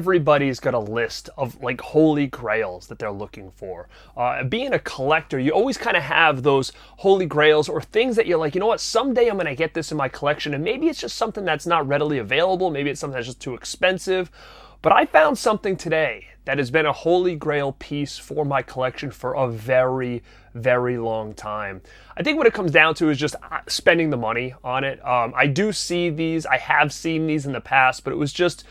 everybody's got a list of like holy grails that they're looking for. Being a collector, you always kind of have those holy grails or things that you're like, you know what, someday I'm going to get this in my collection, and maybe it's just something that's not readily available, maybe it's something that's just too expensive. But I found something today that has been a holy grail piece for my collection for a very, very long time. I think what it comes down to is just spending the money on it. I do see these, I have seen these in the past, but it was just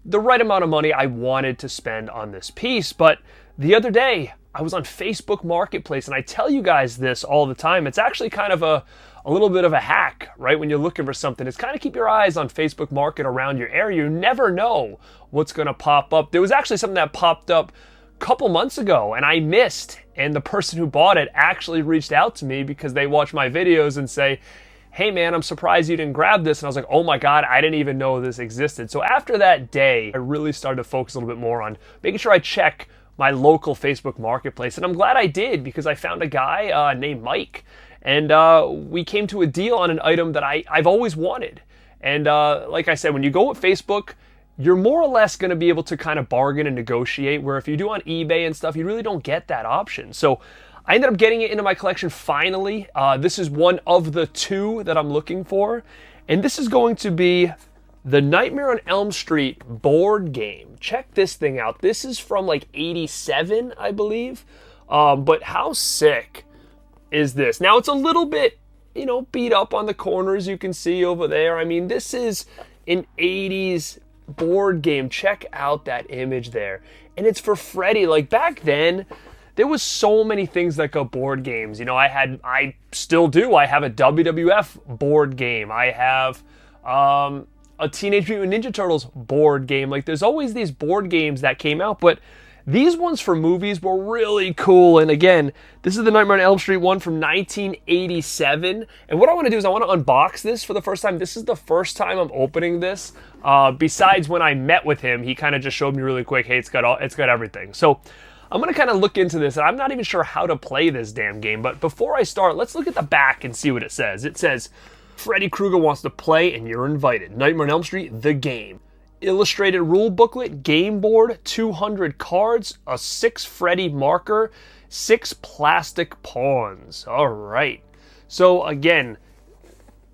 the right amount of money I wanted to spend on this piece. But the other day, I was on Facebook Marketplace, and I tell you guys this all the time. It's actually kind of a little bit of a hack, right? When you're looking for something, it's kind of keep your eyes on Facebook Market around your area. You never know what's going to pop up. There was actually something that popped up a couple months ago, and I missed. And the person who bought it actually reached out to me because they watch my videos and say, hey man, I'm surprised you didn't grab this. And I was like, oh my God, I didn't even know this existed. So after that day, I really started to focus a little bit more on making sure I check my local Facebook Marketplace. And I'm glad I did, because I found a guy named Mike. And we came to a deal on an item that I've always wanted. And like I said, when you go with Facebook, you're more or less going to be able to kind of bargain and negotiate, where if you do on eBay and stuff, you really don't get that option. So I ended up getting it into my collection finally. This is one of the two that I'm looking for. And this is going to be the Nightmare on Elm Street board game. Check this thing out. This is from like 87, I believe. But how sick is this? Now, it's a little bit, you know, beat up on the corners, you can see over there. I mean, this is an 80s board game. Check out that image there. And it's for Freddy. Like, back then, there was so many things that got board games. You know, I still do. I have a WWF board game. I have a Teenage Mutant Ninja Turtles board game. Like, there's always these board games that came out, but these ones for movies were really cool. And again, this is the Nightmare on Elm Street one from 1987. And what I want to do is I want to unbox this for the first time. This is the first time I'm opening this. Besides when I met with him, he kind of just showed me really quick, hey, it's got everything. So I'm going to kind of look into this, and I'm not even sure how to play this damn game. But before I start, let's look at the back and see what it says. It says, Freddy Krueger wants to play and you're invited. Nightmare on Elm Street, the game. Illustrated rule booklet, game board, 200 cards, a 6 Freddy marker, 6 plastic pawns. All right. So again,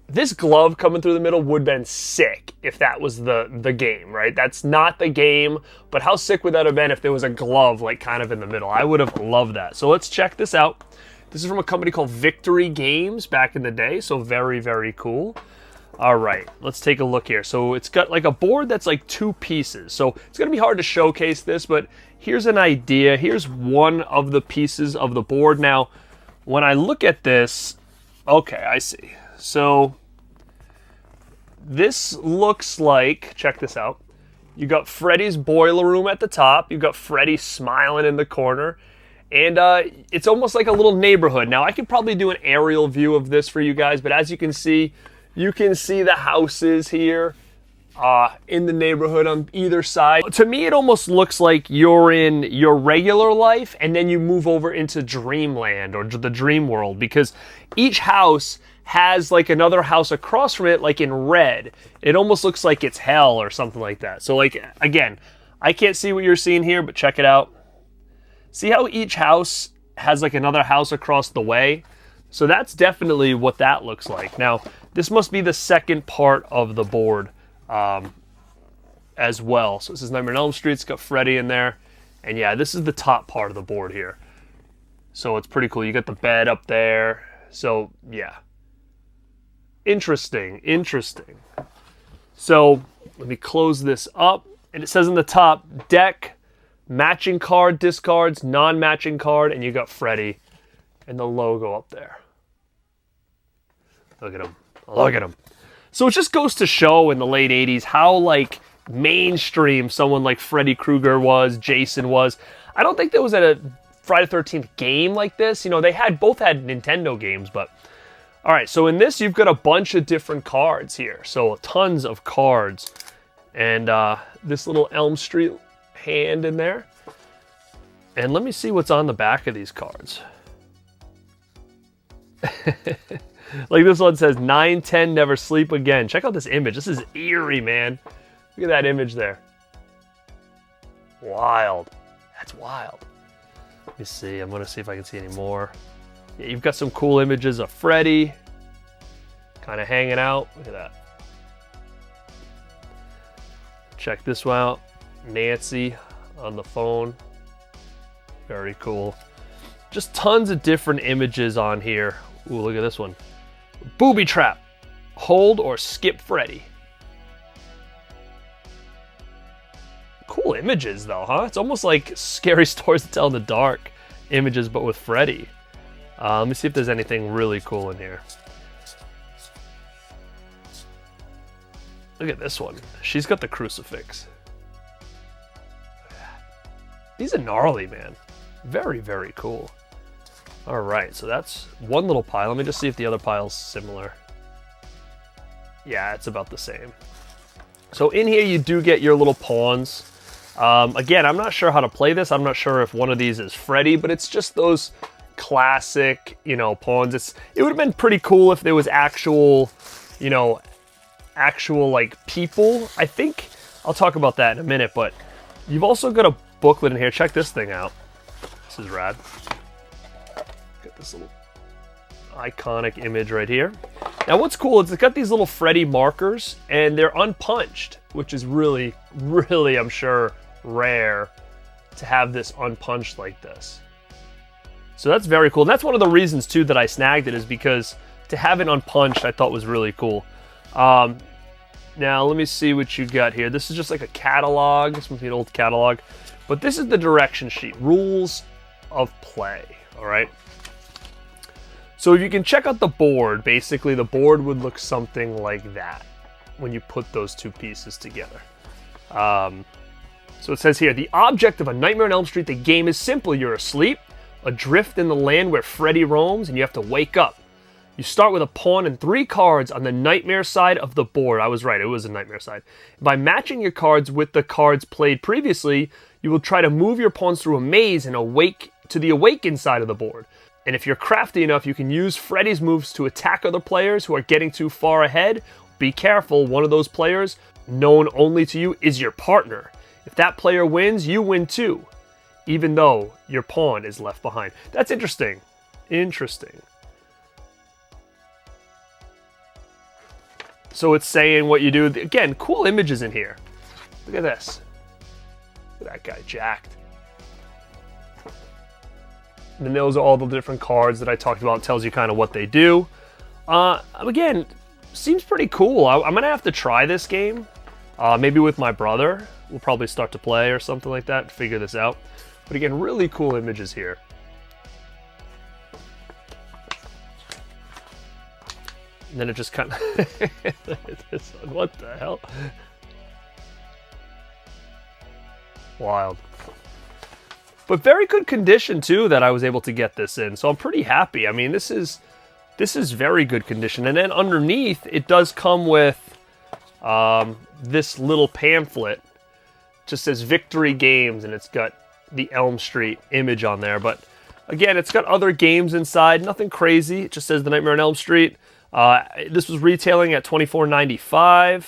this glove coming through the middle would have been sick if that was the game, right? That's not the game, but how sick would that have been if there was a glove like kind of in the middle? I would have loved that. So let's check this out. This is from a company called Victory Games back in the day, so very, very cool. All right, let's take a look here. So it's got like a board that's like 2 pieces. So it's going to be hard to showcase this, but here's an idea. Here's one of the pieces of the board. Now, when I look at this, okay, I see. So this looks like, check this out. You got Freddy's boiler room at the top. You've got Freddy smiling in the corner. And it's almost like a little neighborhood. Now, I could probably do an aerial view of this for you guys, but as you can see the houses here in the neighborhood on either side. To me, it almost looks like you're in your regular life and then you move over into Dreamland or the Dream World, because each house has like another house across from it, like in red. It almost looks like it's hell or something like that. So like, again, I can't see what you're seeing here, but check it out. See how each house has like another house across the way? So that's definitely what that looks like. Now, this must be the second part of the board as well. So this is Nightmare on Elm Street. It's got Freddy in there. And yeah, this is the top part of the board here. So it's pretty cool. You got the bed up there. So yeah. Interesting. So let me close this up. And it says in the top, deck, matching card, discards, non-matching card, and you got Freddy and the logo up there. Look at him. Look at him. So it just goes to show in the late 80s how like mainstream someone like Freddy Krueger was, Jason was. I don't think there was a Friday the 13th game like this. You know, they both had Nintendo games, but all right, so in this you've got a bunch of different cards here. So tons of cards. And this little Elm Street hand in there. And let me see what's on the back of these cards. Like this one says 9-10 never sleep again. Check out this image. This is eerie, man. Look at that image there. Wild. That's wild. Let me see. I'm going to see if I can see any more. Yeah, you've got some cool images of Freddy kind of hanging out. Look at that. Check this one out. Nancy on the phone. Very cool. Just tons of different images on here. Ooh, look at this one. Booby trap. Hold or skip Freddy. Cool images though, huh? It's almost like scary stories to tell in the dark images, but with Freddy. Let me see if there's anything really cool in here. Look at this one. She's got the crucifix. These are gnarly, man. Very, very cool. All right, so that's one little pile. Let me just see if the other pile's similar. Yeah, it's about the same. So in here you do get your little pawns. Again, I'm not sure how to play this. I'm not sure if one of these is Freddy, but it's just those classic, you know, pawns. It would have been pretty cool if there was actual, you know, like people. I think I'll talk about that in a minute, but you've also got a booklet in here. Check this thing out. This is rad. Got this little iconic image right here. Now what's cool is it's got these little Freddy markers and they're unpunched, which is really, really, I'm sure, rare to have this unpunched like this. So that's very cool. And that's one of the reasons too that I snagged it, is because to have it unpunched I thought was really cool. Now let me see what you got here. This is just like a catalog. This must be an old catalog. But this is the direction sheet. Rules of play. All right. So if you can check out the board, basically the board would look something like that when you put those two pieces together. So it says here, the object of A Nightmare on Elm Street, the game is simple. You're asleep, adrift in the land where Freddy roams, and you have to wake up. You start with a pawn and 3 cards on the nightmare side of the board. I was right, it was a nightmare side. By matching your cards with the cards played previously, you will try to move your pawns through a maze and awake to the awakened side of the board. And if you're crafty enough, you can use Freddy's moves to attack other players who are getting too far ahead. Be careful, one of those players, known only to you, is your partner. If that player wins, you win too, even though your pawn is left behind. That's interesting. Interesting. So it's saying what you do. Again, cool images in here. Look at this. Look at that guy jacked. And then those are all the different cards that I talked about. It tells you kind of what they do. Again, seems pretty cool. I'm going to have to try this game. Maybe with my brother. We'll probably start to play or something like that. Figure this out. But again, really cool images here. And then it just kind of... What the hell? Wild. But very good condition too that I was able to get this in. So I'm pretty happy. I mean, this is very good condition. And then underneath, it does come with this little pamphlet. It just says Victory Games, and it's got the Elm Street image on there. But again, it's got other games inside. Nothing crazy. It just says The Nightmare on Elm Street. This was retailing at $24.95.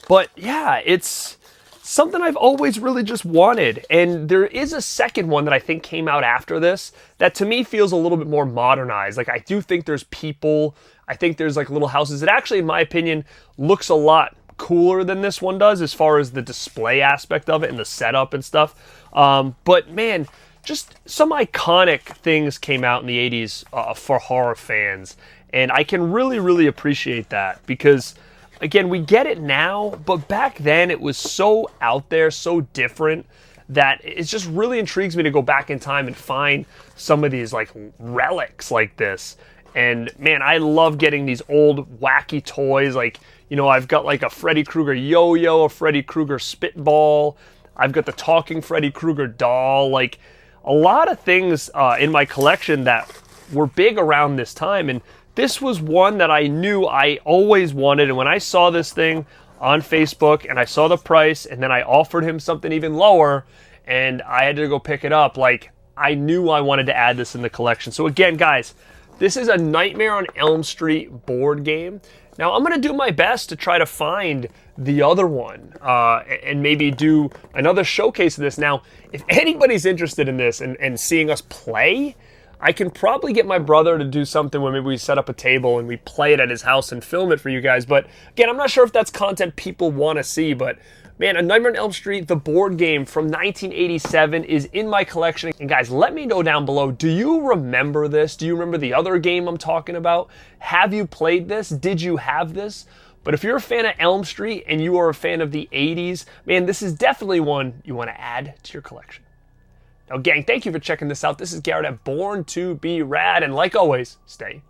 But yeah, it's something I've always really just wanted. And there is a second one that I think came out after this that to me feels a little bit more modernized. Like, I do think there's people, I think there's like little houses. It actually, in my opinion, looks a lot cooler than this one does as far as the display aspect of it and the setup and stuff. But man, just some iconic things came out in the 80s for horror fans. And I can really, really appreciate that because, again, we get it now, but back then it was so out there, so different, that it just really intrigues me to go back in time and find some of these like relics like this. And man, I love getting these old wacky toys. Like, you know, I've got like a Freddy Krueger yo-yo, a Freddy Krueger spitball. I've got the talking Freddy Krueger doll. Like, a lot of things in my collection that were big around this time. And this was one that I knew I always wanted. And when I saw this thing on Facebook and I saw the price and then I offered him something even lower and I had to go pick it up, like, I knew I wanted to add this in the collection. So again, guys, this is a Nightmare on Elm Street board game. Now, I'm going to do my best to try to find the other one and maybe do another showcase of this. Now, if anybody's interested in this and seeing us play, I can probably get my brother to do something where maybe we set up a table and we play it at his house and film it for you guys. But again, I'm not sure if that's content people want to see, but man, A Nightmare on Elm Street, the board game from 1987 is in my collection. And guys, let me know down below, do you remember this? Do you remember the other game I'm talking about? Have you played this? Did you have this? But if you're a fan of Elm Street and you are a fan of the 80s, man, this is definitely one you want to add to your collection. Now, gang, thank you for checking this out. This is Garrett at Born2beRad, and like always, stay